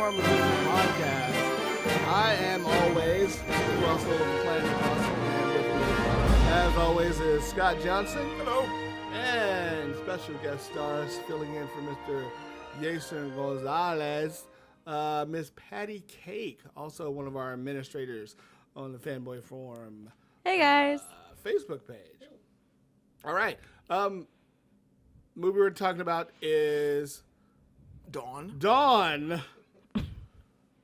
Forum Edition podcast. I am always Mr. Russell of the Planet Russell, and with me, as always, is Scott Johnson. Hello. And special guest stars filling in for Mr. Jason Gonzalez, Miss PattyCake, also one of our administrators on the FanBoy Forum. Hey guys. Facebook page. All right. Movie we're talking about is Dawn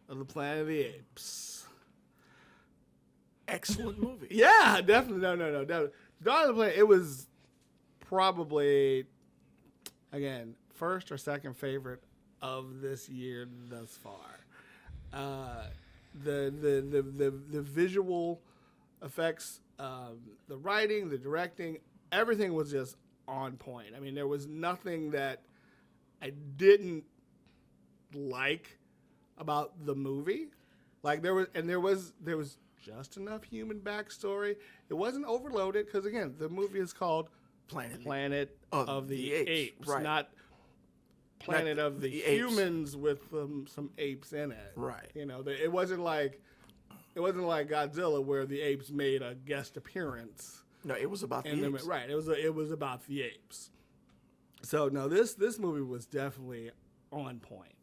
of the Planet of the Apes. Excellent movie. Yeah, definitely. No. Dawn of the Planet. It was probably, again, first or second favorite of this year thus far. The visual effects, the writing, the directing, everything was just on point. I mean, there was nothing that I didn't like about the movie. Like there was just enough human backstory. It wasn't overloaded because again, the movie is called Planet of the Apes, right. not Planet of the Humans with some apes in it. Right. You know, it wasn't like Godzilla where the apes made a guest appearance. No, it was about the apes. Right. It was about the apes. So no, this movie was definitely on point.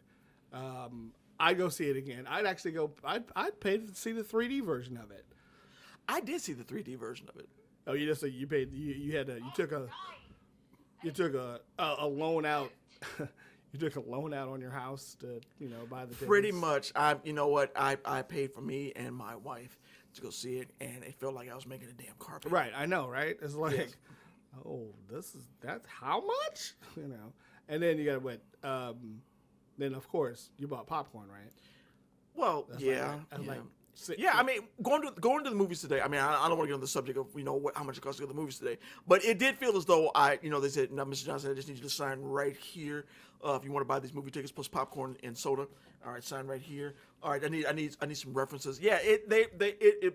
I'd go see it again. I'd pay to see the 3D version of it. I did see the 3D version of it. Oh, you took a loan out. You took a loan out on your house to, buy the tickets. Pretty much. I paid for me and my wife to go see it, and it felt like I was making a damn carpet. Right, I know, right? It's like, Yes. oh, that's how much? And then you got then of course you bought popcorn, right? Well, That's yeah. I mean, going to the movies today. I mean, I don't want to get on the subject of how much it costs to go to the movies today, but it did feel as though they said, "No, Mr. Johnson, I just need you to sign right here if you want to buy these movie tickets plus popcorn and soda. All right, sign right here. All right, I need some references. Yeah,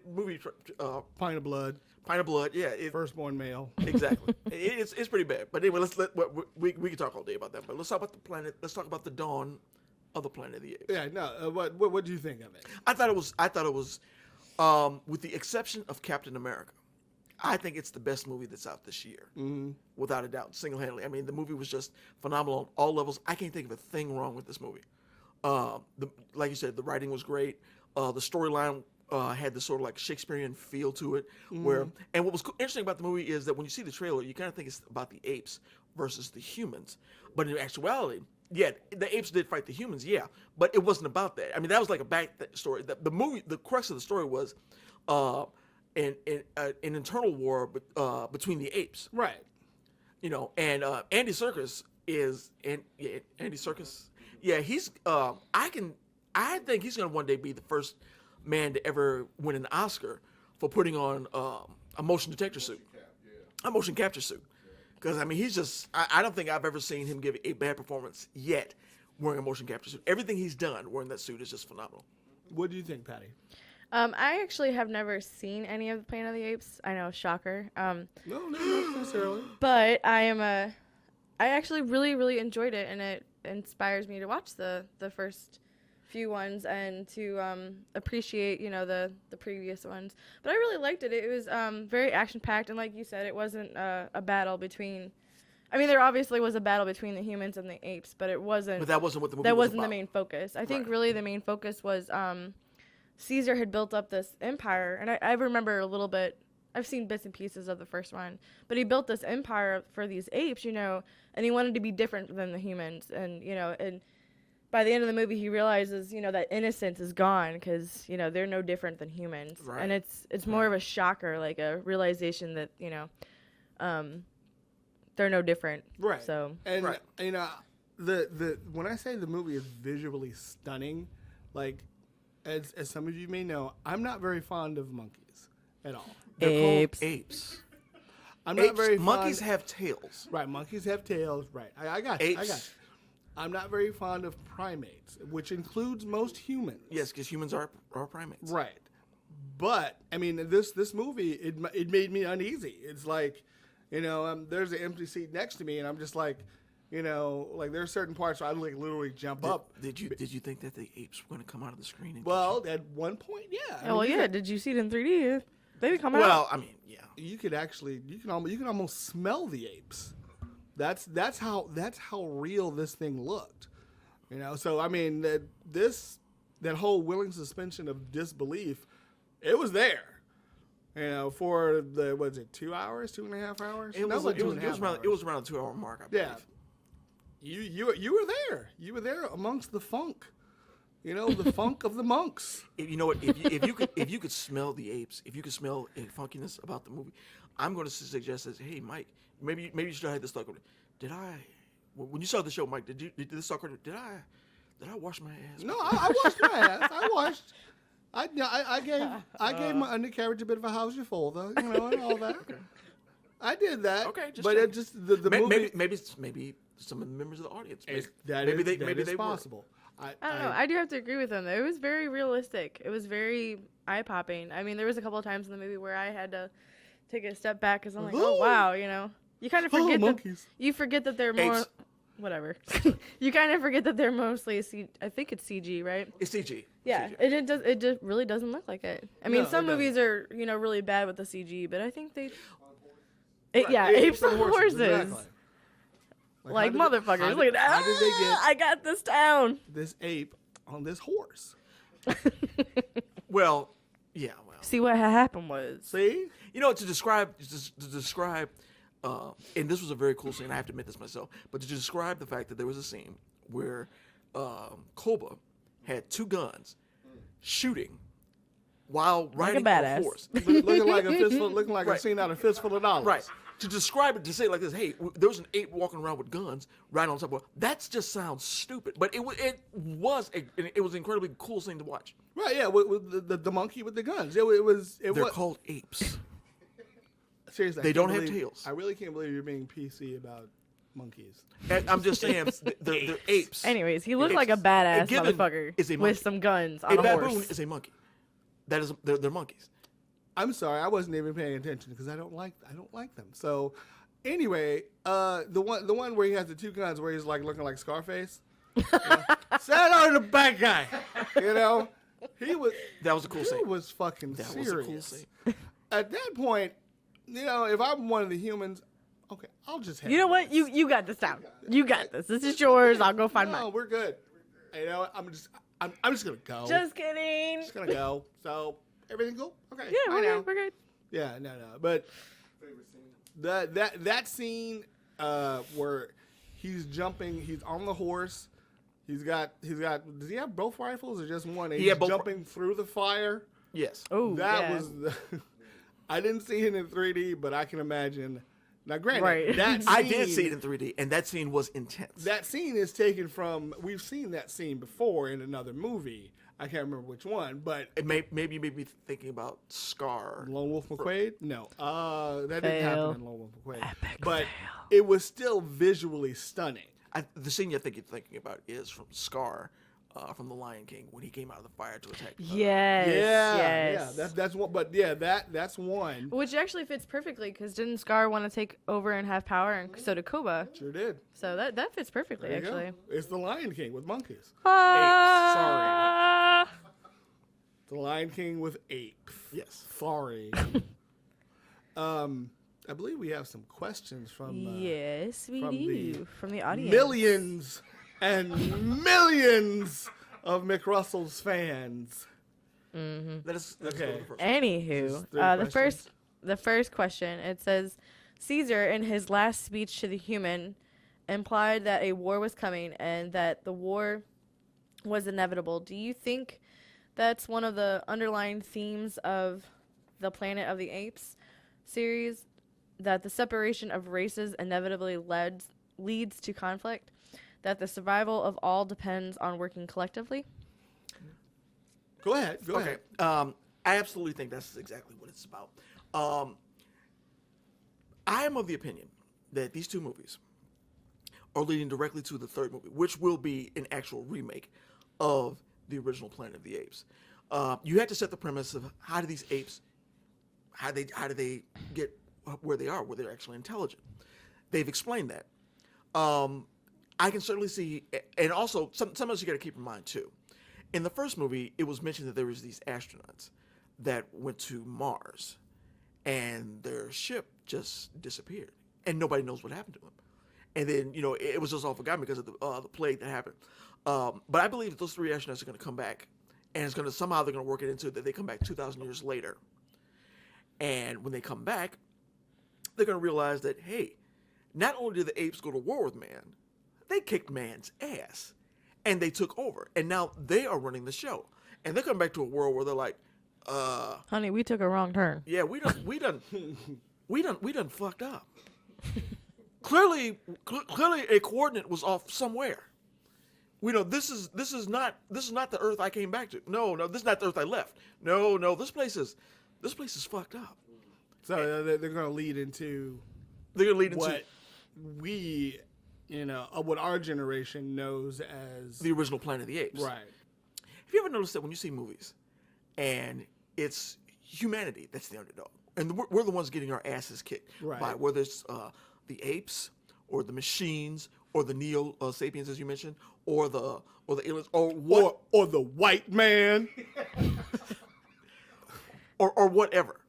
movie Pint of blood. Pint of blood. Yeah, Firstborn male. Exactly. it's pretty bad. But anyway, we can talk all day about that. But let's talk about the planet. Let's talk about the Dawn of the Planet of the Apes. Yeah, no. What do you think of it? I thought it was, with the exception of Captain America, I think it's the best movie that's out this year, without a doubt, single-handedly. I mean, the movie was just phenomenal on all levels. I can't think of a thing wrong with this movie. Like you said, the writing was great. The storyline had this sort of like Shakespearean feel to it. And what was interesting about the movie is that when you see the trailer, you kind of think it's about the apes versus the humans, but in actuality, yeah, the apes did fight the humans, yeah, but it wasn't about that. I mean, that was like a back story. The movie, the crux of the story was an internal war between the apes, Right. And Andy Serkis is Andy Serkis. Yeah, he's. I think he's gonna one day be the first man to ever win an Oscar for putting on a motion detector suit, a motion capture suit. Because, I mean, he's just, I don't think I've ever seen him give a bad performance yet wearing a motion capture suit. Everything he's done wearing that suit is just phenomenal. What do you think, Patty? I actually have never seen any of the Planet of the Apes. I know, shocker. No, not necessarily. But I actually really, really enjoyed it, and it inspires me to watch the first few ones and to appreciate, the previous ones. But I really liked it. It was very action-packed, and like you said, it wasn't a battle between... I mean, there obviously was a battle between the humans and the apes, but it wasn't... But that wasn't what the movie That was wasn't about. the main focus. I think really the main focus was Caesar had built up this empire, and I remember a little bit... I've seen bits and pieces of the first one, but he built this empire for these apes, and he wanted to be different than the humans, and, and by the end of the movie, he realizes, that innocence is gone because, they're no different than humans. Right. And it's more of a shocker, like a realization that, they're no different. Right. So, and, the when I say the movie is visually stunning, like, as some of you may know, I'm not very fond of monkeys at all. They're Apes. called apes. I'm not very fond. Monkeys have tails. Right, monkeys have tails. Right, I got you. I got you. I'm not very fond of primates, which includes most humans. Yes, because humans are primates. Right. But, I mean, this movie, it made me uneasy. It's like, there's an empty seat next to me, and I'm just like, You know, like there are certain parts where I like literally jump up. Did you think that the apes were going to come out of the screen? And Well, at one point, yeah. Oh, well, yeah. Did you see it in 3D? They didn't come out. Well, I mean, yeah. You could actually, you can almost smell the apes. That's how real this thing looked. You know, so I mean that whole willing suspension of disbelief, it was there. You know, for the 2 hours, 2.5 hours? It was around the 2 hour mark, I believe. Yeah. You were there. You were there amongst the funk. You know, the funk of the monks. You know what? If you could smell the apes, if you could smell a funkiness about the movie, I'm going to suggest this. Hey, Mike, maybe you should have had this thought. Did I? When you saw the show, Mike, did this thought? Did I wash my ass? No, I washed my ass. I washed. I gave my undercarriage a bit of a how's your folder, you know, and all that. Okay. I did that. Okay, but it just the movie. Maybe some of the members of the audience. That is possible. I don't know. I do have to agree with him, though. It was very realistic. It was very eye-popping. I mean, there was a couple of times in the movie where I had to take a step back because I'm like, oh, wow, you know. You kind of forget that they're more... Apes. Whatever. You kind of forget that they're mostly I think it's CG, right? It's CG. Yeah, CG. It just really doesn't look like it. I mean, some movies are, you know, really bad with the CG, but I think they... apes on horses. Exactly. Like motherfuckers. Look at that. How did they get I got this down. this ape on this horse? Well, yeah. Well, See, what happened was... See? you know, to describe, and this was a very cool scene. I have to admit this myself, but to describe the fact that there was a scene where Koba had 2 guns shooting while riding a horse, looking like a fistful, a scene out of Fistful of Dollars. Right. To describe it, to say it like this, hey, there was an ape walking around with guns riding on top of. That just sounds stupid, but it was an incredibly cool thing to watch. Right. Yeah. With the monkey with the guns. They're called apes. Seriously, they don't have tails. I really can't believe you're being PC about monkeys. And I'm just saying, they're apes. Anyways, he looked like a badass motherfucker with some guns on a horse. A baboon is a monkey. They're monkeys. I'm sorry, I wasn't even paying attention because I don't like them. So, anyway, the one where he has the 2 guns, where he's like looking like Scarface. Set on the bad guy. You know, That was a cool scene. He was fucking serious. Was a cool scene. At that point, you know, if I'm one of the humans, okay, I'll just have. You know what? You got this down. You got this. This is yours. I'll go find mine. No, we're good. You know, I'm just gonna go. Just kidding. Just gonna go. So. Everything cool? Okay. Yeah, we're good. Yeah, no. But that scene where he's jumping, he's on the horse. He's got. Does he have both rifles or just one? He's jumping through the fire. Yes. Oh, that was. I didn't see it in 3D, but I can imagine. Now, granted, that scene, I did see it in 3D, and that scene was intense. That scene is taken from. We've seen that scene before in another movie. I can't remember which one, but maybe you made me thinking about Scar. Lone Wolf McQuade? No, that didn't happen in Lone Wolf McQuade. Epic but fail. It was still visually stunning. The scene I think you're thinking about is from Scar, from The Lion King, when he came out of the fire to attack. Yes. That's one. But yeah, that's one. Which actually fits perfectly because didn't Scar want to take over and have power, and so did Koba. Sure did. So that fits perfectly, actually. Go. It's The Lion King with monkeys. Apes. Sorry. The Lion King with apes. Yes. Sorry. I believe we have some questions from. Yes, we do. From the audience. Millions and millions of Mick Russell's fans. Mm-hmm. That's okay. Anywho, the first question, it says, Caesar, in his last speech to the human, implied that a war was coming and that the war was inevitable. Do you think that's one of the underlying themes of the Planet of the Apes series, that the separation of races inevitably leads to conflict, that the survival of all depends on working collectively? Go ahead. Go ahead. I absolutely think that's exactly what it's about. I am of the opinion that these 2 movies are leading directly to the 3rd movie, which will be an actual remake of the original Planet of the Apes. You had to set the premise of how do these apes, how do they get where they are, where they're actually intelligent. They've explained that. I can certainly see, and also something else you got to keep in mind too. In the first movie, it was mentioned that there was these astronauts that went to Mars, and their ship just disappeared, and nobody knows what happened to them. And then it was just all forgotten because of the plague that happened. But I believe that those 3 astronauts are going to come back, and it's going to somehow they're going to work it into that they come back 2,000 years later. And when they come back, they're going to realize that, hey, not only did the apes go to war with man, they kicked man's ass, and they took over, and now they are running the show. And they're coming back to a world where they're like, honey, we took a wrong turn. yeah, we done fucked up. Clearly, a coordinate was off somewhere. This is not the Earth I came back to. No, this is not the Earth I left. No, this place is fucked up. So they're going to lead into what we, what our generation knows as the original Planet of the Apes. Right. Have you ever noticed that when you see movies, and it's humanity that's the underdog, and we're the ones getting our asses kicked by whether it's the apes or the machines or the Neo Sapiens, as you mentioned, or the aliens, or the white man, or whatever.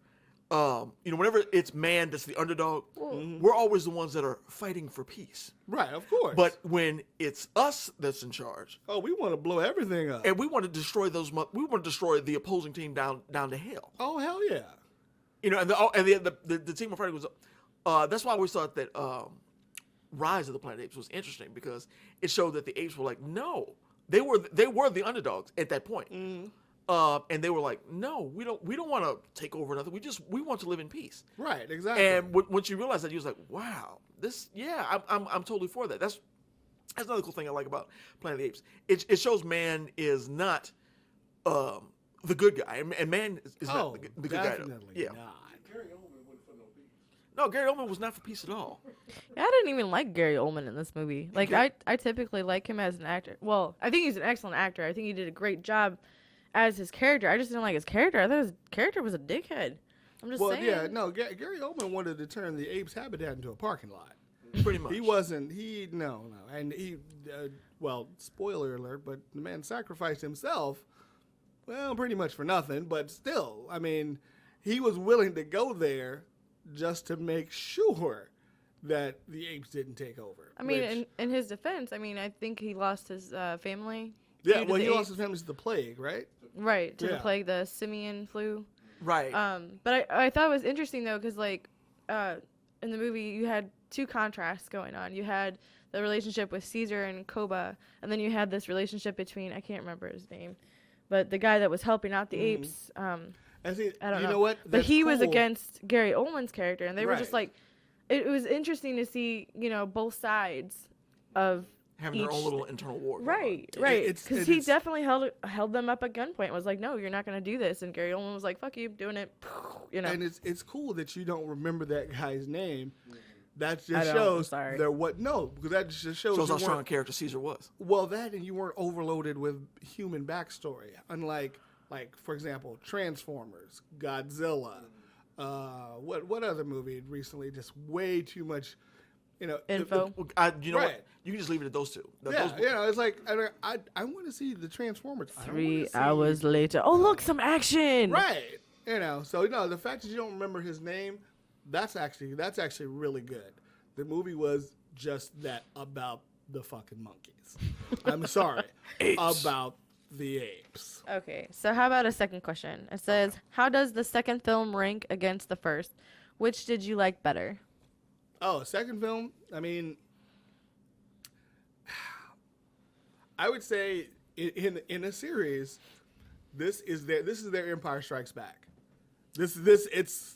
Whenever it's man that's the underdog, we're always the ones that are fighting for peace. Right, of course. But when it's us that's in charge, we want to blow everything up, and we want to destroy we want to destroy the opposing team down to hell. Oh hell yeah! And the team of fighting was. That's why I always thought that Rise of the Planet of the Apes was interesting, because it showed that the apes were like, no, they were the underdogs at that point. And they were like, no, we don't want to take over nothing. We want to live in peace. Right, exactly. And once you realize that, you was like, wow, I'm totally for that. That's another cool thing I like about Planet of the Apes. It shows man is not the good guy, and man is not the good guy. Definitely not. No, Gary Oldman was not for peace at all. Yeah, I didn't even like Gary Oldman in this movie. Like, I typically like him as an actor. Well, I think he's an excellent actor. I think he did a great job as his character. I just didn't like his character. I thought his character was a dickhead. I'm just saying. Well, yeah, no, Gary Oldman wanted to turn the apes' habitat into a parking lot. Pretty much. No. And spoiler alert, but the man sacrificed himself, well, pretty much for nothing, but still, I mean, he was willing to go there just to make sure that the apes didn't take over. I mean, in his defense, I mean, I think he lost his family. Yeah, well, he lost his family to the plague, right? Right, to the plague, the simian flu. Right. But I thought it was interesting, though, because, like, in the movie, you had 2 contrasts going on. You had the relationship with Caesar and Koba, and then you had this relationship between, I can't remember his name, but the guy that was helping out the apes. I don't know. know what? But he was cool. against Gary Oldman's character, and they were just Right. like, it was interesting to see, both sides of having their own little internal war. Right. Because he definitely held them up at gunpoint and was like, no, you're not going to do this. And Gary Oldman was like, fuck you, doing it. And it's cool that you don't remember that guy's name. That just shows because that just shows how strong a character Caesar was. Well, that and you weren't overloaded with human backstory. Unlike, for example, Transformers, Godzilla. What other movie recently? Just way too much, info. What? You can just leave it at those two. It's like I want to see the Transformers. 3 hours later. Oh, look, some action. Right. So the fact that you don't remember his name, that's actually really good. The movie was just that about the fucking monkeys. I'm sorry. About the apes. Okay, so how about a second question? It says, how does the second film rank against the first? Which did you like better? Oh, second film? I mean, I would say in a series, this is their Empire Strikes Back. It's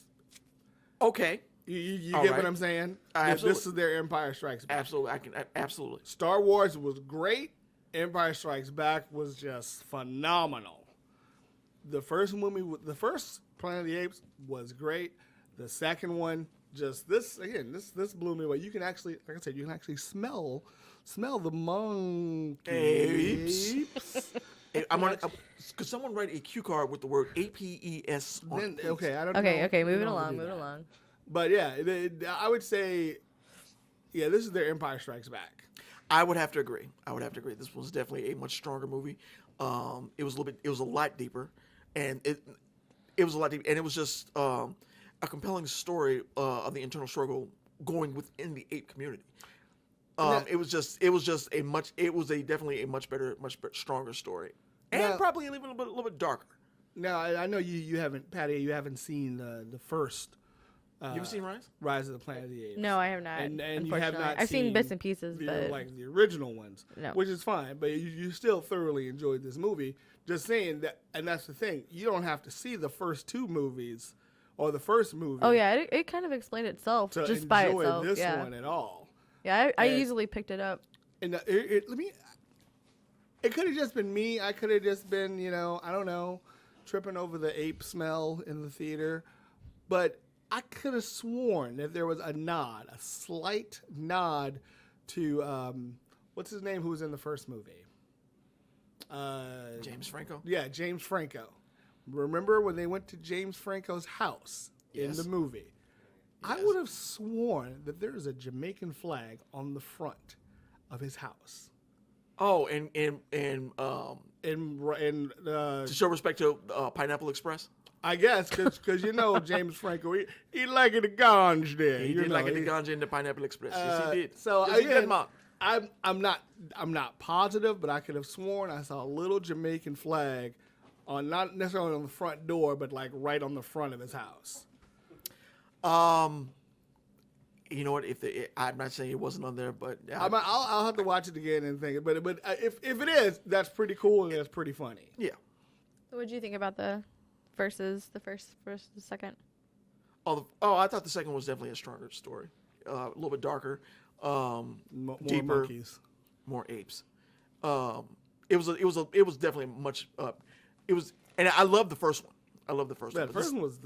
okay. You get what I'm saying? Absolutely. This is their Empire Strikes Back. Absolutely, absolutely. Star Wars was great. Empire Strikes Back was just phenomenal. The first Planet of the Apes was great. The second one, just this blew me away. You can actually, like I said, smell the monkeys. Could someone write a cue card with the word APES on it? Okay, I don't know. Okay, moving along. But yeah, I would say, this is their Empire Strikes Back. I would have to agree. This was definitely a much stronger movie. It was a lot deeper, and it was a lot deeper, and it was just a compelling story of the internal struggle going within the ape community. It was definitely a much better, stronger story, and Now- probably even a little bit darker. Now I know you haven't, Patty. You haven't seen the first. You ever seen Rise? Rise of the Planet of the Apes? No, I have not. And you have unfortunately. not. I've seen bits and pieces, the, but like the original ones, No. which is fine. But you still thoroughly enjoyed this movie. Just saying that, and that's the thing. You don't have to see the first two movies or the first movie. oh yeah, it kind of explained itself to just by enjoy itself. this yeah, one at all. yeah, I And- easily picked it up. And it could have just been me. I could have just been, I don't know, tripping over the ape smell in the theater. But I could have sworn that there was a slight nod to, what's his name who was in the first movie? James Franco. Yeah, James Franco. Remember when they went to James Franco's house in Yes. the movie? I Yes. would have sworn that there is a Jamaican flag on the front of his house. Oh, and And to show respect to Pineapple Express. I guess because James Franco, he liked the ganja there. He did like the ganja in the Pineapple Express. Yes, he did. So Yes, he did, again, Mark. I'm not positive, but I could have sworn I saw a little Jamaican flag on, not necessarily on the front door, but like right on the front of his house. You know what? I'm not saying it wasn't on there, but I'll have to watch it again and think. But if it is, that's pretty cool and that's pretty funny. yeah. So what did you think about the versus the first versus the second? I thought the second was definitely a stronger story, a little bit darker, More deeper, monkeys. more apes. It was definitely much. And I love the first one. I love the first Yeah, one. the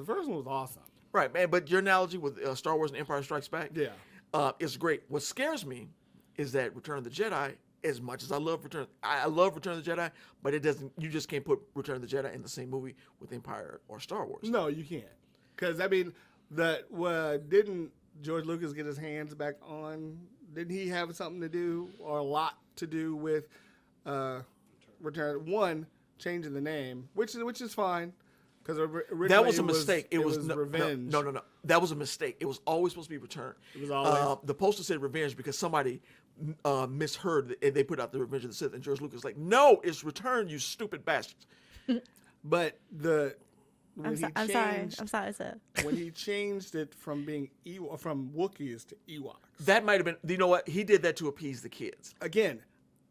first one was awesome. Right, man. But your analogy with Star Wars and Empire Strikes Back, Yeah. is great. What scares me is that Return of the Jedi, as much as I love Return of the Jedi, but it doesn't. You just can't put Return of the Jedi in the same movie with Empire or Star Wars. No, you can't. Because didn't George Lucas get his hands back on? Didn't he have something to do or a lot to do with Return? One, changing the name, which is fine. Because originally That was a mistake. It was Revenge. No. That was a mistake. It was always supposed to be Return. It was always the poster said Revenge because somebody misheard and they put out the Revenge of the Sith, and George Lucas was like, "No, it's Return, you stupid bastards." But I'm sorry, sir. when he changed it from being from Wookiees to Ewoks. That might have been. You know what? He did that to appease the kids. Again,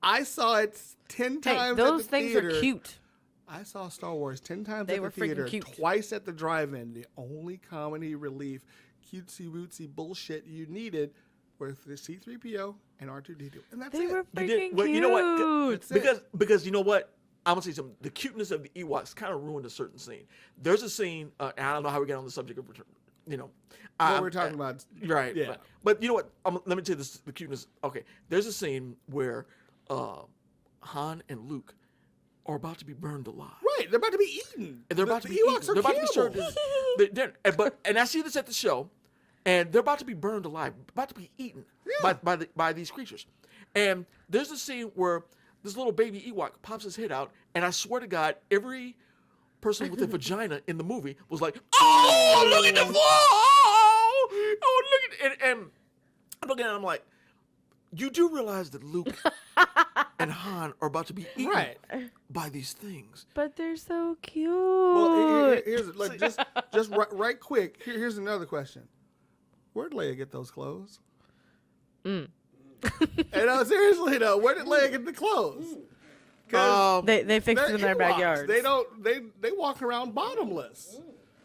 I saw it 10 Hey, times. those at the things theater. are cute. I saw Star Wars 10 times They at were the freaking theater, cute. twice at the drive-in. The only comedy relief, cutesy-wootsy bullshit you needed were the C-3PO and R2-D2. And that's They it. were You freaking did- well, cute. you know what? That's it. Because you know what? I'm gonna say something. The cuteness of the Ewoks kind of ruined a certain scene. There's a scene, and I don't know how we get on the subject of Return. What we're talking about. Right. Yeah. But you know what? Let me tell you this: the cuteness. Okay. There's a scene where Han and Luke are about to be burned alive. Right. They're about to be eaten. And they're about to the be Ewoks eaten. are They're about to be served. cannibals. And I see this at the show, and they're about to be burned alive, about to be eaten by these creatures. And there's a scene where this little baby Ewok pops his head out, and I swear to God, every person with a vagina in the movie was like, "Oh, look at the oh, look at it!" And I'm looking at him like, you do realize that Luke and Han are about to be eaten Right. by these things. But they're so cute. Well, here's like just right quick. Here's another question. Where'd Leia get those clothes? And seriously though, where did Leia get the clothes? 'Cause they fixed it in their Ewoks. backyards. They walk around bottomless.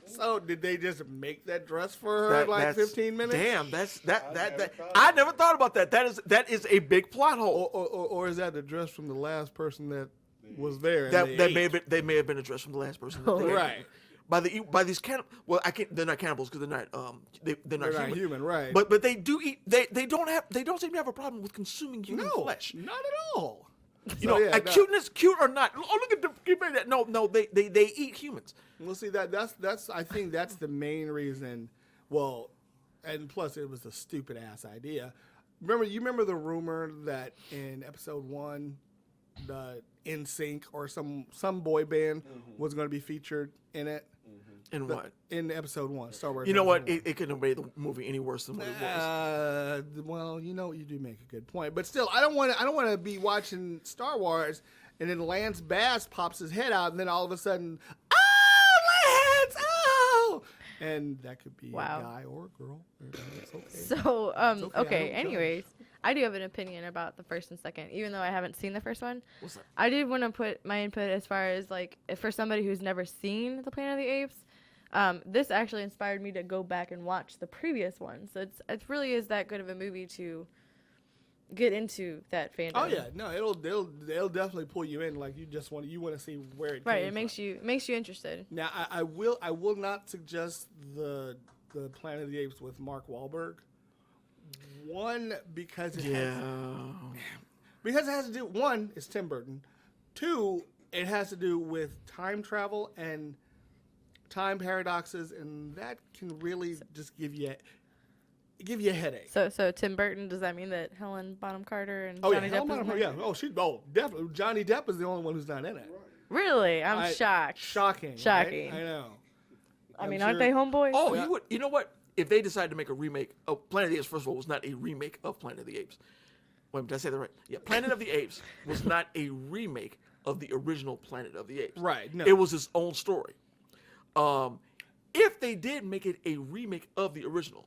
So did they just make that dress for her in like That's- 15 minutes? Damn, that I never thought about that. That is a big plot hole. Or is that the dress from the last person that was there? and That they may ate? have been addressed from the last person. that they ate. Right. By these well, I can't. They're not cannibals because they're not They're not human, right? But they do eat. They don't seem to have a problem with consuming human no, flesh. not at all. You know, cute or not. Oh, look at that. No, they eat humans. Well, see that's I think that's the main reason. Well, and plus it was a stupid ass idea. remember the rumor that in episode 1, the NSYNC or some boy band was going to be featured in it. In what? In episode 1, Star Wars. You know what? Episode It couldn't have made the movie any worse than what it was. 1. Well, you know, you do make a good point, but still, I don't want to be watching Star Wars and then Lance Bass pops his head out, and then all of a sudden, oh, Lance, oh, and that could be Wow. a guy or a girl. It's okay. So, It's okay, I okay. don't Anyways, I do have an opinion about the first and second, even though I haven't seen the first one. What's that? I did want to put my input as far as like if for somebody who's never seen the Planet of the Apes. This actually inspired me to go back and watch the previous one. So it really is that good of a movie to get into that fandom. Oh yeah, no, they'll definitely pull you in. Like you want to see where it Right, came it makes you interested. Now I will not suggest the Planet of the Apes with Mark Wahlberg. One, because it has to do, one, it's Tim Burton. Two, it has to do with time travel and time paradoxes, and that can really just give you a headache. So Tim Burton, does that mean that Helen Bonham Carter and Oh Johnny yeah, Depp is in it? yeah. Definitely. Johnny Depp is the only one who's not in it. Really? I'm shocked. Shocking. Shocking. Right? I know. I I'm mean, sure- aren't they homeboys? Oh, Yeah. you know what? If they decided to make a remake of Planet of the Apes, first of all, it was not a remake of Planet of the Apes. Wait, did I say that right? Yeah, Planet of the Apes was not a remake of the original Planet of the Apes. Right. No. It was its own story. If they did make it a remake of the original,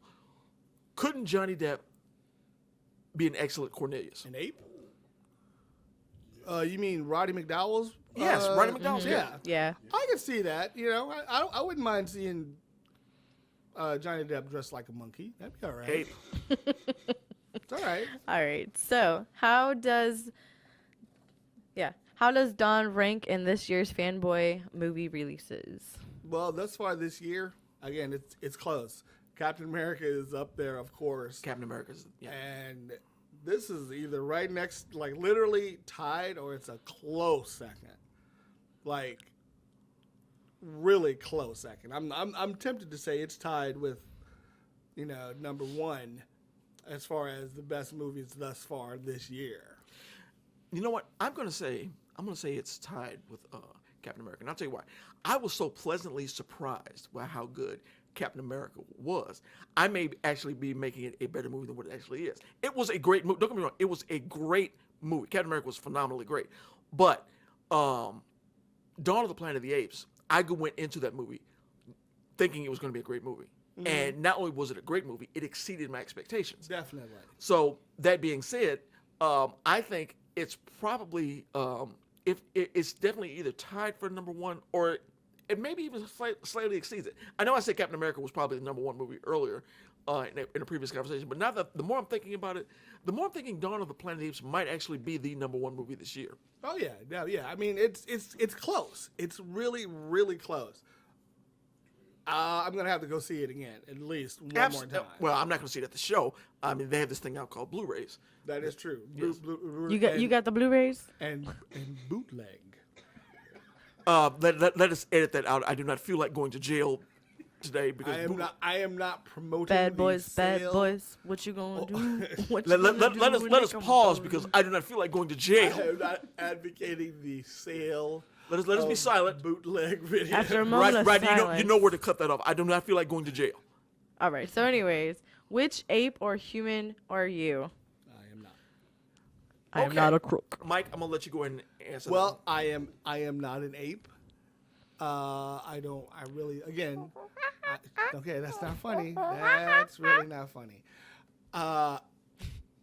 couldn't Johnny Depp be an excellent Cornelius? An ape? You mean Roddy McDowell's? Yes, Roddy McDowell's Yeah. Yeah. I can see that. You know, I wouldn't mind seeing Johnny Depp dressed like a monkey. That'd be all right. Ape. It's all right. All right. So how does Dawn rank in this year's FanBoy movie releases? Well, thus far this year, again, it's close. Captain America is up there, of course. Captain America's. Yeah. And this is either right next, like literally tied, or it's a close second. Like, really close second. I'm tempted to say it's tied with, number 1 as far as the best movies thus far this year. You know what? I'm gonna say it's tied with Captain America, and I'll tell you why. I was so pleasantly surprised by how good Captain America was. I may actually be making it a better movie than what it actually is. It was a great movie. Don't get me wrong. It was a great movie. Captain America was phenomenally great. But Dawn of the Planet of the Apes, I went into that movie thinking it was going to be a great movie. Mm-hmm. And not only was it a great movie, it exceeded my expectations. Definitely. So that being said, I think it's probably it's definitely either tied for number 1 or it maybe even slightly exceeds it. I know I said Captain America was probably the number 1 movie earlier in a previous conversation, but now that the more I'm thinking about it, the more I'm thinking Dawn of the Planet of the Apes might actually be the number 1 movie this year. Oh yeah. I mean, it's close. It's really, really close. I'm gonna have to go see it again, at least one more time. Well, I'm not going to see it at the show. I mean, they have this thing out called Blu-rays. That is true. Yes. You got the Blu-rays? and bootleg. Let us edit that out. I do not feel like going to jail today because I am not promoting Bad boys, the sale. what you gonna do? What let you gonna do when us they come pause for because you? I do not feel like going to I jail. am not advocating the sale. Let us be of silent. Bootleg video. After a moment of Right, you silence. know where to cut that off. I do not feel like going to jail. All right. So, anyways, which ape or human are you? I am not. I am Okay. not a crook. Mike, I'm gonna let you go ahead and answer. Well, I am not an ape. Okay, that's not funny. That's really not funny. I'm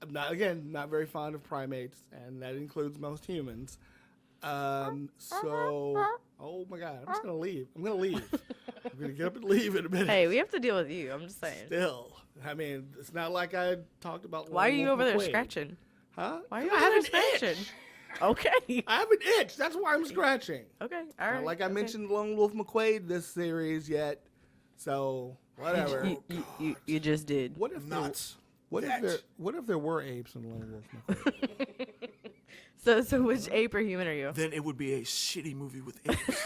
not very fond of primates, and that includes most humans. So, oh my God, I'm just gonna leave. I'm gonna get up and leave in a minute. Hey, we have to deal with you. I'm just saying. Still, I mean, it's not like I talked about. Why are you Lone over Wolf there McQuade. scratching? Huh? Why are you I over have there an itch. scratching? Okay. I have an itch. That's why I'm scratching. Okay. All right. Not like I okay. mentioned Lone Wolf McQuade this series yet. So whatever. You just did. What if Nuts. What if there were apes in Lone Wolf McQuade? So which ape or human are you? then it would be a shitty movie with apes.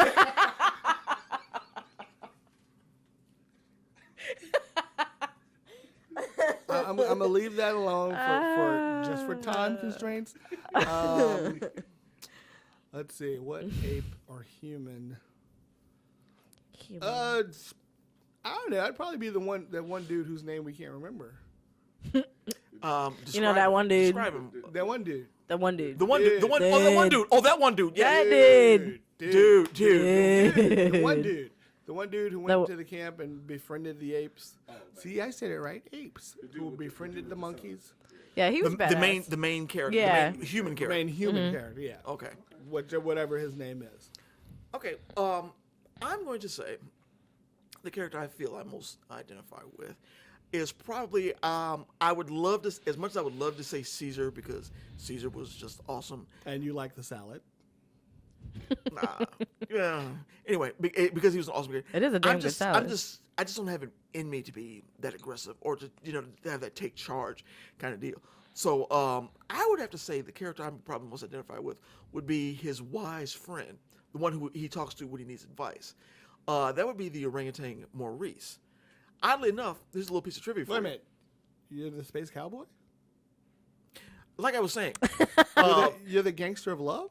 I'm gonna leave that alone for just for time constraints. Let's see, what ape or human? I don't know. I'd probably be that one dude whose name we can't remember. You know that one dude. Describe him. That one dude. The one dude. The one dude. The one. Oh, that one dude. Oh, that one dude. Yeah. That dude. Dude. The one dude. The one dude who went to the camp and befriended the apes. See, I said it right. Apes. Who befriended the monkeys. Yeah, he was badass. The main character. Yeah. The main human character. Main human character, yeah. Okay. Whatever his name is. Okay. I'm going to say the character I feel I most identify with is probably I would love to, as much as I would love to say Caesar, because Caesar was just awesome. And you like the salad. Nah. Yeah. Anyway, because he was an awesome character. It is a damn good salad. I just don't have it in me to be that aggressive or to to have that take charge kind of deal. So I would have to say the character I'm probably most identified with would be his wise friend, the one who he talks to when he needs advice. That would be the orangutan Maurice. Oddly enough, there's a little piece of trivia for you. Wait a minute. You're the space cowboy? Like I was saying, You're the gangster of love?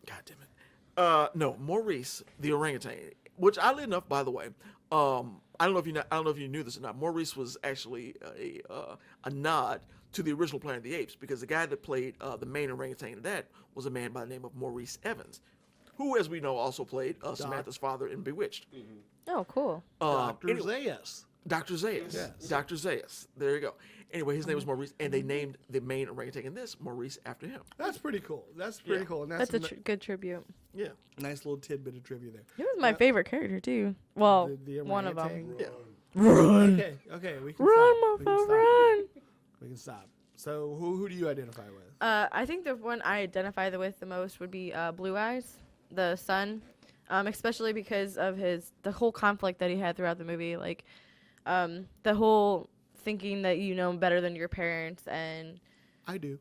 God damn it. No, Maurice, the orangutan, which oddly enough, by the way, I don't know if you knew this or not. Maurice was actually a nod to the original Planet of the Apes, because the guy that played the main orangutan in that was a man by the name of Maurice Evans, who, as we know, also played Samantha's father in Bewitched. Oh, cool. Dr. Zaius. Dr. Zaius. Yes. Dr. Zaius. There you go. Anyway, his name was Maurice, and they named the main orangutan in this Maurice after him. That's pretty cool. That's pretty cool. And That's a good tribute. Yeah. nice little tidbit of trivia there. He was my favorite character, too. Well, The one of them. orangutan? Yeah. Run. Okay, we can Run, stop. We can motherfucker, stop. run. We can stop. So who do you identify with? I think the one I identify with the most would be Blue Eyes, the son, especially because of the whole conflict that he had throughout the movie, like the whole thinking that you know better than your parents, and I do.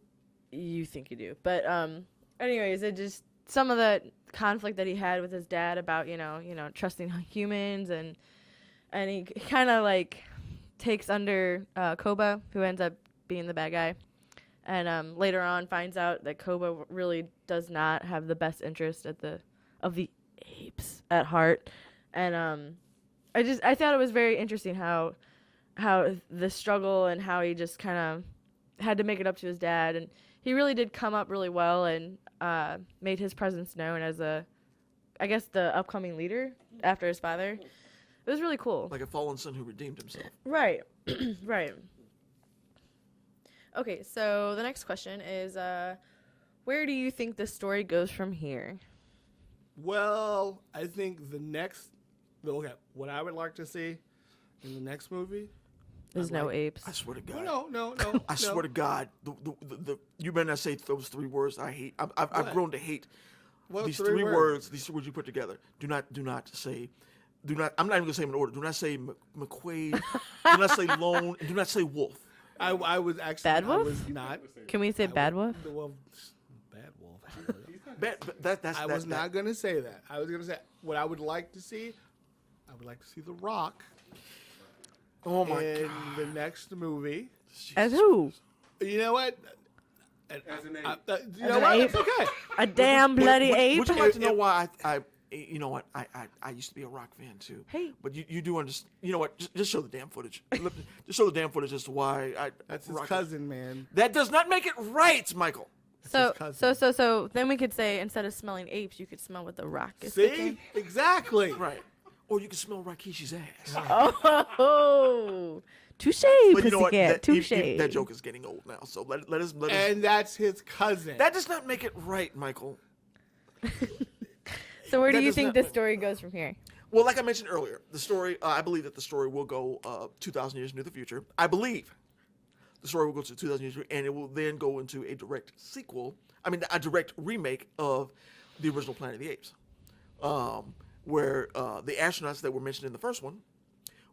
you think you do. But anyways, it just some of the conflict that he had with his dad about you know trusting humans, and he kind of like takes under Koba, who ends up being the bad guy, and later on finds out that Koba really does not have the best interest of the apes at heart, and I thought it was very interesting how the struggle and how he just kind of had to make it up to his dad, and he really did come up really well and made his presence known as I guess the upcoming leader after his father. It was really cool. Like a fallen son who redeemed himself. Right. Right. Okay, so the next question is where do you think the story goes from here? Well, I think what I would like to see in the next movie. There's no apes. I swear to God. No. I swear to God. You better not say those three words I hate. I've grown to hate these three words. These three words you put together. Do not say. I'm not even gonna say them in order. Do not say McQuaid. Do not say Lone. And do not say Wolf. I was actually. Bad Wolf? I was not. Can we say Bad Wolf? Well, Bad Wolf. I I was not going to say that. I was going to say what I would like to see. I would like to see The Rock Oh my in God. the next movie. As who? You know what? As an ape. You know an what? ape? It's okay. A damn bloody ape? Would you like to know why I you know what? I used to be a rock fan too. Hey. But you do understand. You know what? Just show the damn footage. Just show the damn footage as to why That's his Rock- cousin, man. That does not make it right, Michael. So his cousin. so then we could say instead of smelling apes, you could smell what the Rock is See? cooking. Exactly. Right. Or you can smell Rakishi's ass. Oh, touche, But you know what? pussycat, touche. That joke is getting old now. So let us. And that's his cousin. That does not make it right, Michael. So where do that you does think not the make- story goes from here? Well, like I mentioned earlier, the story. I believe that the story will go 2,000 years into the future. I believe the story will go to 2,000 years, and it will then go into a direct sequel. I mean, a direct remake of the original Planet of the Apes, where the astronauts that were mentioned in the first one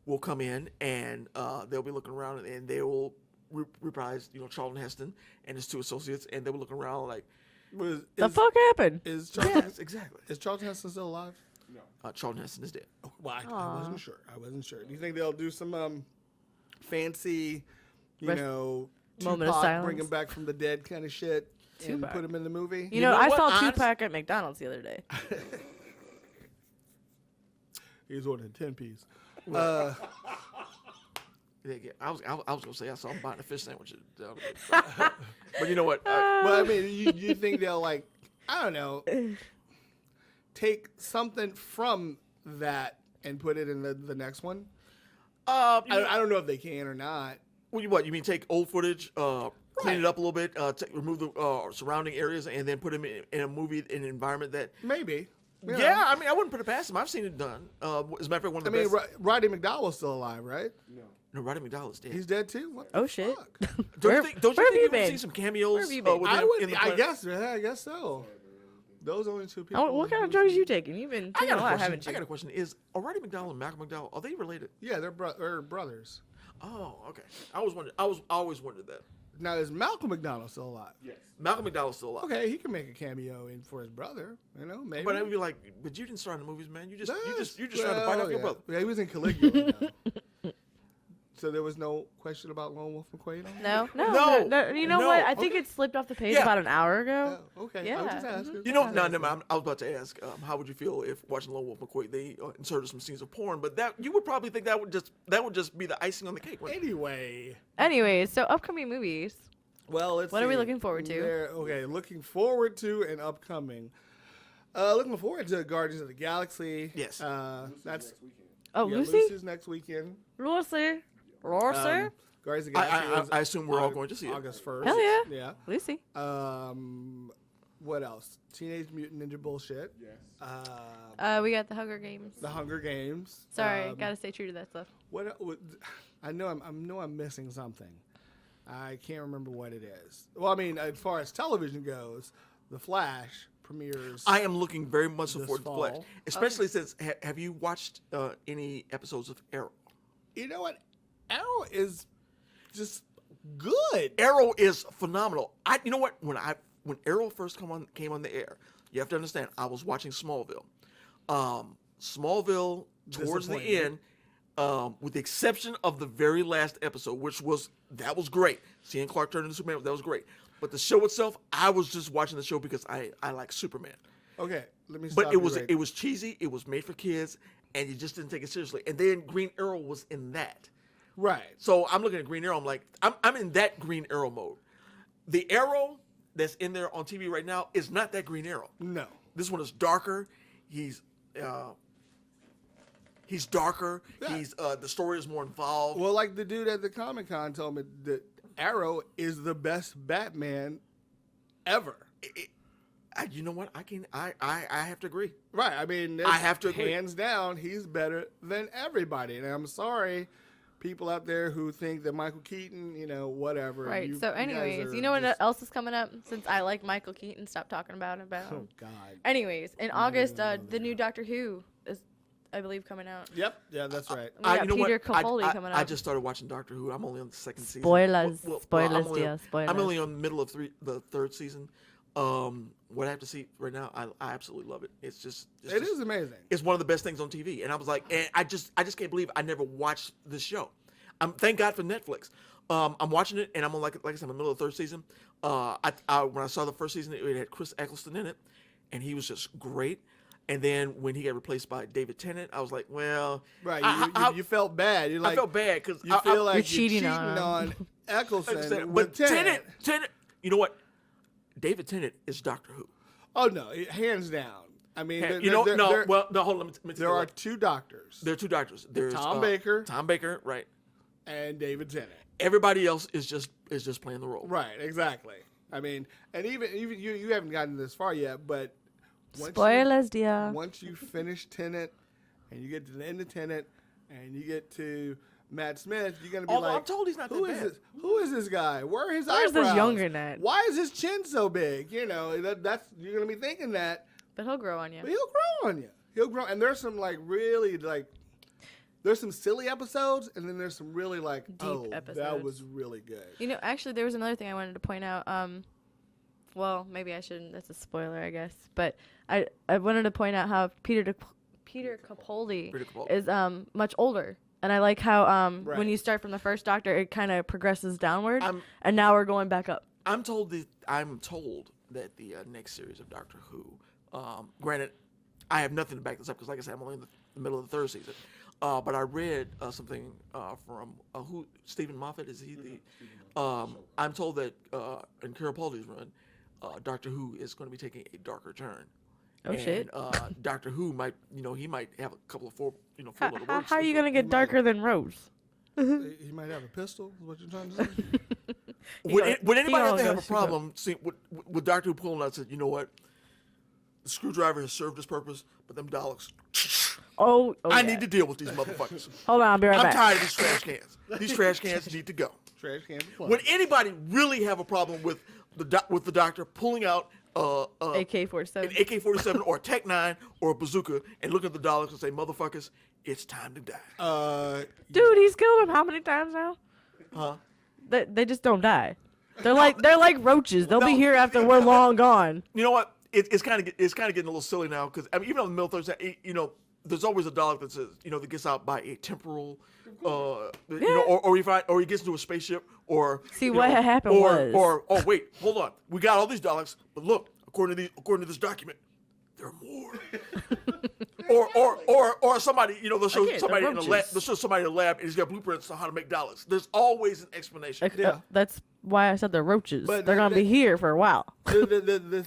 will come in, and they'll be looking around, and they will reprise, Charlton Heston and his two associates, and they will look around like, The fuck happened? Is Charlton, yes, exactly. is Charlton Heston still alive? Charlton Heston is dead. Well, I wasn't sure. Do you think they'll do some fancy you know, Moment of Tupac silence. bring him back from the dead kind of shit and Tupac. put him in the movie. You know, know I what? saw Honest- Tupac at McDonald's the other day. He's ordering 10-piece. Yeah, I was gonna say I saw him buying a fish sandwich. But you know what? But I mean, you think they'll like, I don't know, take something from that and put it in the next one? I don't know if they can or not. What you mean? Take old footage, clean it up a little bit, remove the surrounding areas, and then put them in a movie in an environment that. Maybe. You know. Yeah, I mean, I wouldn't put it past them. I've seen it done. As a matter of fact, one of the best. Roddy McDowell's still alive, right? No, Roddy McDowell's dead. He's dead too? What the Oh shit! fuck? Don't Where- you think? Don't where you have you think been? we've seen some cameos Where have you been? with him in the I planet? guess, man. I guess so. Those only two people. What kind of drugs you taking? You've been I taking got a a lot, question. haven't I you? got a question. Is Roddy McDowell and Malcolm McDowell, are they related? Yeah, they're brothers. Oh, okay. I always wondered that. Now, is Malcolm McDowell still alive? Yes. Malcolm McDowell's still alive. Okay, he can make a cameo in for his brother. You know, maybe. But I'd be like, but you didn't star in the movies, man. You just trying to Well, fight off your yeah. brother. Yeah, he was in Caligula. now. So there was no question about Lone Wolf McQuade on No, No, no. You know no. what? I think Okay. it slipped off the page Yeah. about an hour ago. Oh, okay. Yeah. I was just asking. You know, no, I was about to ask, how would you feel if watching Lone Wolf McQuade they inserted some scenes of porn? But that you would probably think that would just be the icing on the cake. wouldn't it? Anyway. Anyways, so upcoming movies. Well, let's What are we see. looking forward to? Okay, looking forward to and upcoming. Looking forward to Guardians of the Galaxy. Yes. That's Next weekend. Oh, yeah, Lucy? Lucy's next weekend. Lucy? Guardians of the Galaxy. I assume we're all going to see it. August 1st. Hell yeah. Yeah. Lucy. What else? Teenage Mutant Ninja bullshit. Yes. We got the Hunger Games. The Hunger Games. Sorry, gotta stay true to that stuff. What I know I'm missing something. I can't remember what it is. Well, I mean, as far as television goes, The Flash premieres. I am looking very much This forward to Flash, fall. especially since have you watched any episodes of Arrow? You know what? Arrow is just good. Arrow is phenomenal. You know what? When Arrow first came on the air, you have to understand. I was watching Smallville. Smallville towards the end, with the exception of the very last episode, which was great. Seeing Clark turn into Superman, that was great. But the show itself, I was just watching the show because I like Superman. Okay, let me. Stop But you it right was cheesy. It was made for kids, and you just didn't take it seriously. And then Green Arrow was in that. right. So I'm looking at Green Arrow. I'm like, I'm in that Green Arrow mode. The Arrow that's in there on TV right now is not that Green Arrow. No. This one is darker. He's darker. Yeah. The story is more involved. Well, like the dude at the Comic-Con told me that Arrow is the best Batman ever. You know what? I have to agree. Right. I mean, I have to agree. hands down, he's better than everybody. And I'm sorry, people out there who think that Michael Keaton, whatever. Right. you So, guys anyways, are you know what just- else is coming up? Since I like Michael Keaton, stop talking about him. Oh God. Anyways, in August, the new Doctor Who is, I believe, coming out. Yep. Yeah, that's right. We got you know Peter what? Capaldi coming up. I just started watching Doctor Who. I'm only on the second season. Spoilers. I'm Spoilers, only, dear. Spoilers. I'm only on the middle of the third season. What I have to see right now, I absolutely love it. It's just It is amazing. It's one of the best things on TV, and I was like, and I just can't believe I never watched this show. Thank God for Netflix. I'm watching it, and I'm on like I said, in the middle of the third season. When I saw the first season, it had Chris Eccleston in it, and he was just great. And then when he got replaced by David Tennant, I was like, well, Right. You felt bad. You're like, I felt bad because you feel like You're you're cheating cheating on on, him. Eccleston but with Tennant. Tennant, you know what? David Tennant is Doctor Who. Oh no, hands down. I mean, Hold on. there Let me are two doctors. There are two doctors. There's Tom Baker. Tom Baker, right? And David Tennant. Everybody else is just playing the role. Right, exactly. I mean, and even you haven't gotten this far yet, but Spoilers, dear. once you finish Tennant and you get to the end of Tennant and you get to Matt Smith, you're gonna be Although like, I'm told he's not that who is bad. this? Who is this guy? Where are his Where's eyebrows? this younger Nat? Why is his chin so big? That's you're gonna be thinking that, But he'll grow on you. but he'll grow on you. He'll grow, and there's some really there's some silly episodes, and then there's some really Deep that episodes. was really good. You know, actually, there was another thing I wanted to point out. Well, maybe I shouldn't. That's a spoiler, I guess. But I wanted to point out how Peter Capaldi Peter Capaldi. is much older And I like how Right. when you start from the first Doctor, it kind of progresses downward, I'm- and now we're going back up. I'm told that the next series of Doctor Who, granted, I have nothing to back this up because, like I said, I'm only in the middle of the third season. But I read something from who Stephen Moffat is he the? I'm told that in Carol Paulding's run, Doctor Who is going to be taking a darker turn. Oh, and, shit. Doctor Who might, he might have a couple of four How, letter how, words. how are you gonna get darker than Rose? He might have a pistol. Is what you're trying to say? Would anybody gonna have to go have a shoot up. problem with Doctor Who pulling out and said, you know what? The screwdriver has served its purpose, but them Daleks. Oh, I yeah. need to deal with these motherfuckers. Hold on, I'll be right I'm back. tired of these trash cans. These trash cans need to go. Trash can. Would anybody really have a problem with the Doctor pulling out an AK-47. AK-47 or a Tech 9 or a bazooka and looking at the Daleks and say, motherfuckers, it's time to die? Dude, he's killed him how many times now? Huh? They just don't die. They're like roaches. They'll be No. here after we're long gone. You know what? It's kind of getting a little silly now because I mean, even on the military, there's always a Dalek that says, that gets out by a temporal, or he gets into a spaceship, or See, what had happened was- oh wait, hold on, we got all these Daleks, but look, according to this document, there are more. or somebody, they'll show Again, somebody they're in a lab, roaches. they'll show somebody in a lab and he's got blueprints on how to make Daleks. There's always an explanation. That's why I said they're roaches. But they're gonna be here for a while. the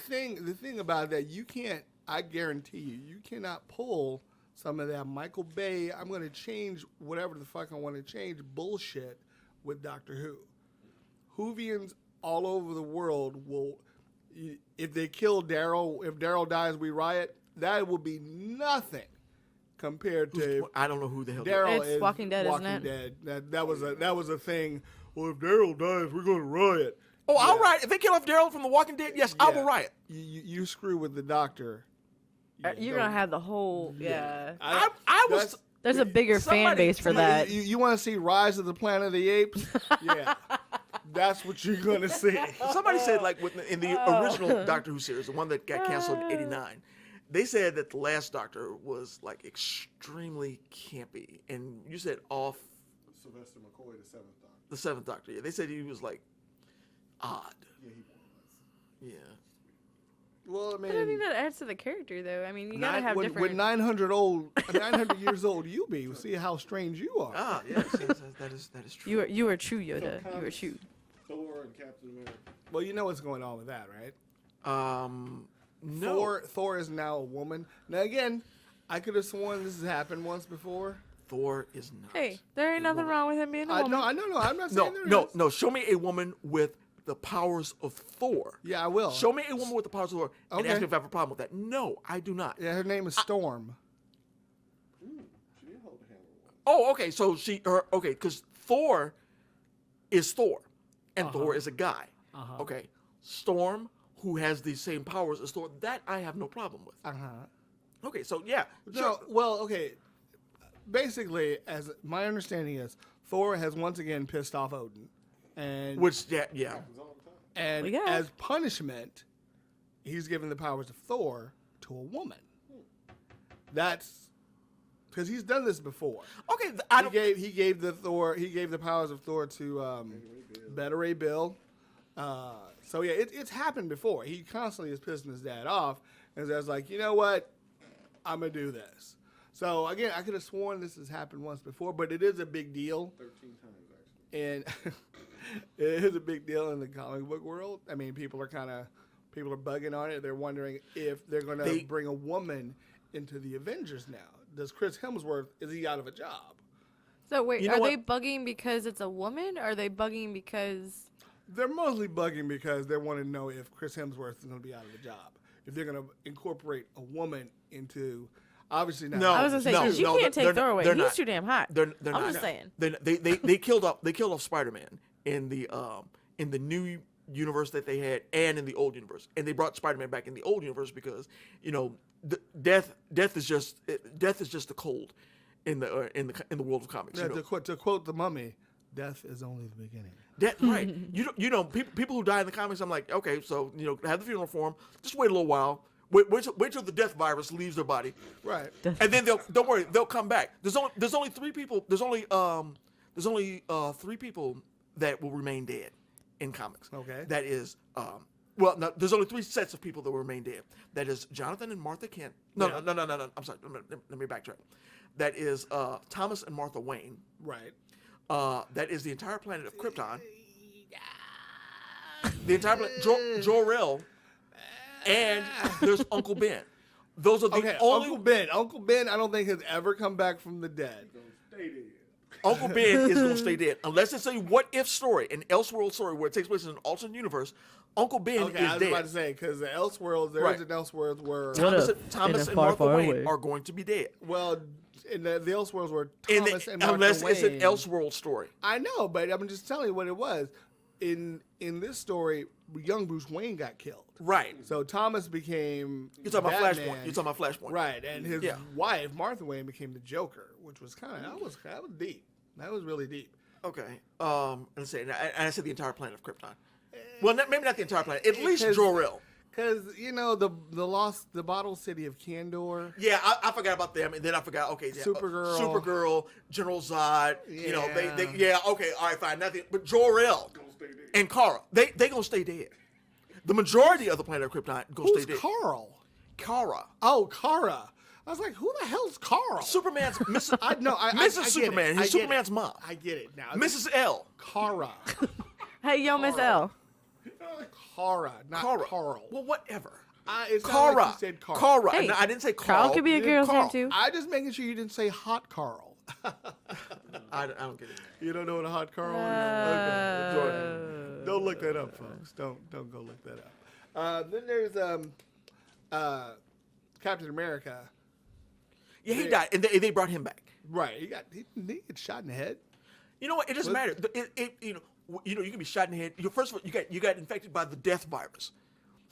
thing about that, you can't. I guarantee you cannot pull some of that Michael Bay. I'm going to change whatever the fuck I want to change bullshit with Doctor Who. Whovians all over the world will, if they kill Daryl, if Daryl dies, we riot. That will be nothing compared to I don't know who the hell. Daryl. It's is Walking Dead, isn't it? Dead. That was a thing. Well, if Daryl dies, we're going to riot. Oh, I'll riot. If they kill off Daryl from The Walking Dead, yes, I will riot. You screw with the Doctor. You're gonna have the whole I was. That's- There's a bigger fan somebody- base for that. You want to see Rise of the Planet of the Apes? Yeah, that's what you're gonna see. Somebody said, like, in the original Doctor Who series, the one that got canceled in '89, they said that the last Doctor was like extremely campy, and you said off Sylvester McCoy, the seventh Doctor. the seventh Doctor. Yeah, they said he was like odd. Yeah, he was. Yeah. Well, I But I think mean, that adds to the character, though. I mean, you gotta have when different. 900 years old you be, see how strange you are. Ah, yes, that is true. You were true, Yoda. You were true. Thor and Captain America. Well, you know what's going on with that, right? No. Thor is now a woman. Now again, I could have sworn this has happened once before. Thor is not. Hey, there ain't nothing wrong with him being a I woman. know. I'm not saying there is. No. Show me a woman with the powers of Thor. Yeah, I will. Show me a woman with the powers of Thor and Okay. ask me if I have a problem with that. No, I do not. Yeah, her name is Storm. She did hold the hammer. Oh, okay. So because Thor is Thor, and Thor is a guy. Okay, Storm, who has the same powers as Thor, that I have no problem with. Okay, so yeah, No, sure. well, okay. Basically, as my understanding is, Thor has once again pissed off Odin, and Yeah. and Well, yeah. as punishment, he's given the powers of Thor to a woman. That's because he's done this before. Okay, I don't. He gave the powers of Thor to Beta Ray Bill. So yeah, it's happened before. He constantly is pissing his dad off, and is like, you know what, I'm gonna do this. So again, I could have sworn this has happened once before, but it is a big deal, 13 times, actually. and it is a big deal in the comic book world. I mean, people are bugging on it. They're wondering if they're gonna bring a woman into the Avengers now. Does Chris Hemsworth, is he out of a job? So wait, You know are what? they bugging because it's a woman, or are they bugging because? They're mostly bugging because they want to know if Chris Hemsworth is going to be out of a job. If they're going to incorporate a woman into, obviously not. No, I was gonna say no, because you no, can't they're take not- Thor away. they're He's not. too damn hot. They're I'm not. just saying. They killed off Spider-Man in the new universe that they had and in the old universe, and they brought Spider-Man back in the old universe because death is just the cold in the world of comics. Yeah, to quote the Mummy, death is only the beginning. Right. People who die in the comics, I'm like, okay, so have the funeral for him. Just wait a little while. Wait till the death virus leaves their body, Right. and then don't worry, they'll come back. There's only three people. There's only three people that will remain dead in comics. Okay. That is well, no, there's only three sets of people that will remain dead. That is Jonathan and Martha Kent. No. I'm sorry. Let me backtrack. That is Thomas and Martha Wayne. Right. That is the entire planet of Krypton. The entire planet, Jor-El, and there's Uncle Ben. Those are the Okay, only. Uncle Ben. Uncle Ben, I don't think has ever come back from the dead. Stay dead. Uncle Ben is going to stay dead. Unless it's a what-if story, an Elseworld story where it takes place in an alternate universe, Uncle Ben Okay, is I was dead. about to say, because the Elseworlds, there Right. is an Elseworld where, Thomas and Martha Wayne are going to be dead. well, in the Elseworlds where In Thomas the- and Martha unless it's an Wayne- Elseworld story. I know, but I'm just telling you what it was. In this story, young Bruce Wayne got killed. Right. So Thomas became You're talking about Batman. Flashpoint. You're talking about Flashpoint. Right, and his Yeah. wife, Martha Wayne, became the Joker, which was kind of, that was deep. That was really deep. Okay. Let's say, and I said the entire planet of Krypton. Well, maybe not the entire planet. At least Because- Jor-El. Because, the bottle city of Kandor. Yeah, I forgot about them, and then I forgot. Okay, yeah, Supergirl. General Zod. You know, Yeah. they yeah. Okay, all right, fine. Nothing, but Jor-El and Kara, they gonna stay dead. The majority of the planet of Krypton gonna Who's stay dead. Carl? Kara, Oh, Kara. I was like, who the hell's Carl? Superman's Mrs. Mrs. Superman. He's Superman's mom. I get it now. Mrs. L. Kara. Hey, yo, Miss L. Kara, not Kara. Carl. Well, whatever. It's not Kara. like you said Carl. Kara. Hey, No, I didn't say Carl. Carl could be a You did girl's name Carl. too. I just making sure you didn't say hot Carl. I don't get it. You don't know what a hot Carl is? Okay. Don't look that up, folks. Don't go look that up. Then there's Captain America. Yeah, he died, and they brought him back. Right. He get shot in the head. You know what? It doesn't matter. You can be shot in the head. First of all, you got infected by the death virus.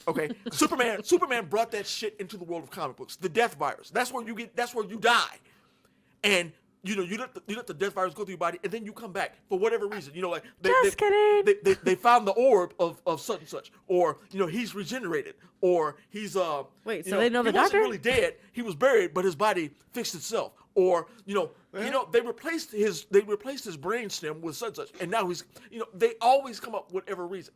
Okay, Superman brought that shit into the world of comic books. The death virus. That's where you die, and you let the death virus go through your body, and then you come back for whatever reason. Like Just kidding. They found the orb of such and such, or he's regenerated, or he's Wait, so they know the he wasn't doctor? really dead. He was buried, but his body fixed itself. Or they replaced his brain stem with such and such, and now he's they always come up with whatever reason.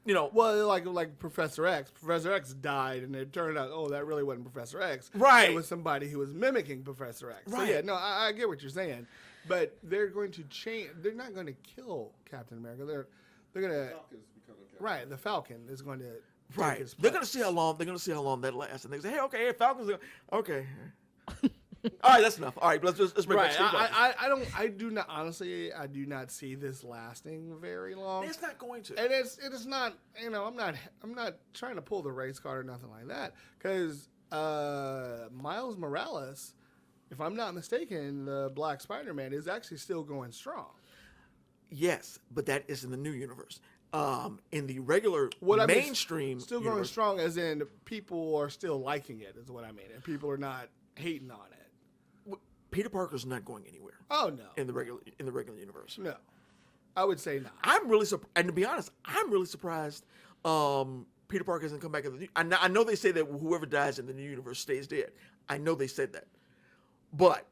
Well, like Professor X. Professor X died, and it turned out, that really wasn't Professor X. Right. It was somebody who was mimicking Professor X. Right. So, yeah, no, I get what you're saying. But they're going to change. They're not going to kill Captain America. They're going to... Falcon's becoming Captain. Right, the Falcon is going to... take Right. his They're gonna place. see how long that lasts, and they say, hey, okay, Falcons. Okay. All right, that's enough. All right, let's bring Right, back Steve Rogers. I do not, honestly, I do not see this lasting very long. It's not going to. And it is not, I'm not trying to pull the race card or nothing like that. Because Miles Morales, if I'm not mistaken, the Black Spider-Man is actually still going strong. Yes, but that is in the new universe. In the regular I mean, mainstream still going universe, strong, as in people are still liking it, is what I mean, and people are not hating on it. Peter Parker's not going anywhere Oh no, in the regular universe. no, I would say not. I'm really surprised, and to be honest, I'm really surprised. Peter Parker hasn't come back in the new. I know they say that whoever dies in the new universe stays dead. I know they said that, but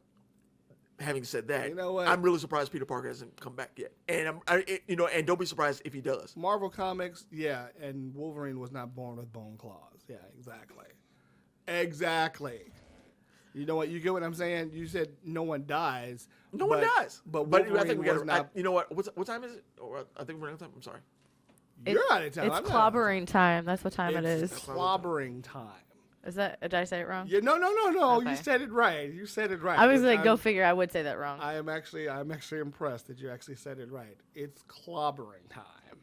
having said that, You know what? I'm really surprised Peter Parker hasn't come back yet. And and don't be surprised if he does. Marvel Comics, yeah, and Wolverine was not born with bone claws. Yeah, exactly. You know what? You get what I'm saying? You said no one dies. No one dies. But I Wolverine think we got. was not. You know what? What time is it? Or I think we're out of time. I'm sorry. You're out of time. It's I'm not. clobbering time. That's what time it It's is. clobbering time. Is that? Did I say it wrong? Yeah, no. You Okay. said it right. You said it right. I was like, I'm- go figure. I would say that wrong. I'm actually impressed that you actually said it right. It's clobbering time.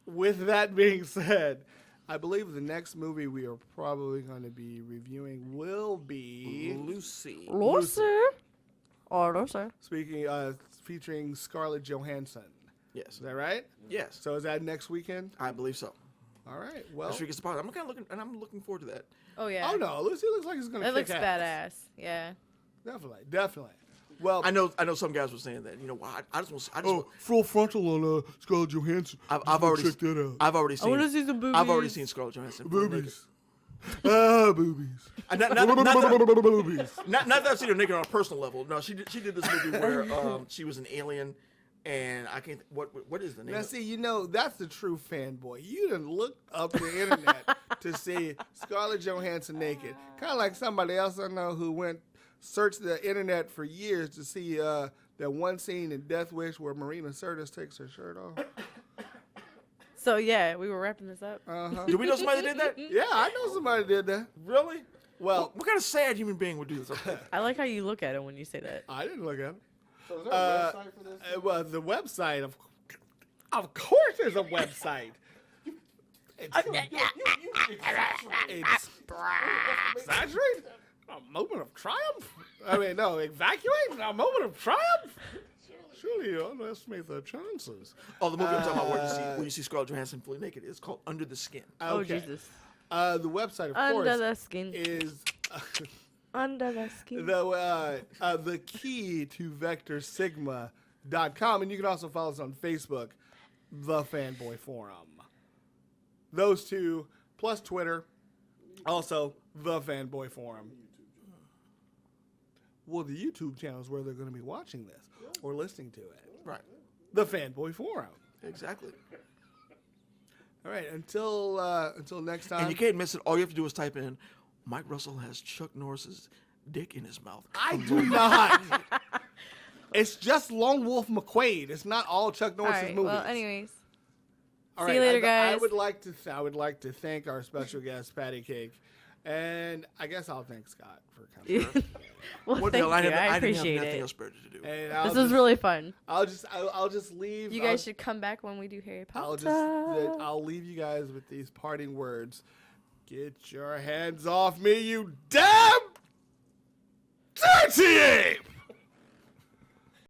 With that being said, I believe the next movie we are probably going to be reviewing will be Lucy. Lucy. Oh, Lucy. featuring Scarlett Johansson. Yes. Is that right? Yes. So is that next weekend? I believe so. All right. Well, Next week is the part. I'm kind of looking, and I'm looking forward to that. Oh yeah. oh no, Lucy looks like it's going to. It looks ass. badass. Yeah. Definitely. Well, I know some guys were saying that. I just want. full frontal on Scarlett Johansson. I've already check that out. I've already I seen. want to see some boobies. I've already seen Scarlett Johansson. Boobies. Boobies. Boobies. Not that I've seen her naked on a personal level. No, she did this movie where she was an alien, and I can't. What is the name? Now, of it? see, that's the true fanboy. You done looked up the internet to see Scarlett Johansson naked. Kind of like somebody else I know who searched the internet for years to see that one scene in Death Wish where Marina Sirtis takes her shirt off. So yeah, we were wrapping this up. Do we know somebody that did that? Yeah, I know somebody did that. Really? Well, What kind of sad human being would do this? I like how you look at it when you say that. I didn't look at it. So is there a website for this? Well, the website, of course there's a website. It's exaggerate? A moment of triumph? I mean, no, evacuate? A moment of triumph? Surely you underestimate the chances. Oh, the movie I'm talking about where you see Scarlett Johansson fully naked is called Under the Skin. Oh Okay. Jesus. The website, of Under course, the skin. is Under the skin. the key to vectorsigma.com. And you can also follow us on Facebook, The Fanboy Forum. Those two, plus Twitter, also The Fanboy Forum. Well, the YouTube channel is where they're going to be watching this or listening to it. Right. The Fanboy Forum. Exactly. All right, until next time. And you can't miss it. All you have to do is type in, Mike Russell has Chuck Norris's dick in his mouth. I do not. It's just Lone Wolf McQuaid. It's not all Chuck All Norris's right. movies. Well, anyways. All See you later, I guys. would like to thank our special guest, PattyCake, and I guess I'll thank Scott for coming. Well, What the thank hell? I you. didn't I have appreciate nothing it. else better to do. And This was really fun. I'll just leave. You guys should come back when we do Harry Potter. I'll leave you guys with these parting words. Get your hands off me, you damn dirty ape!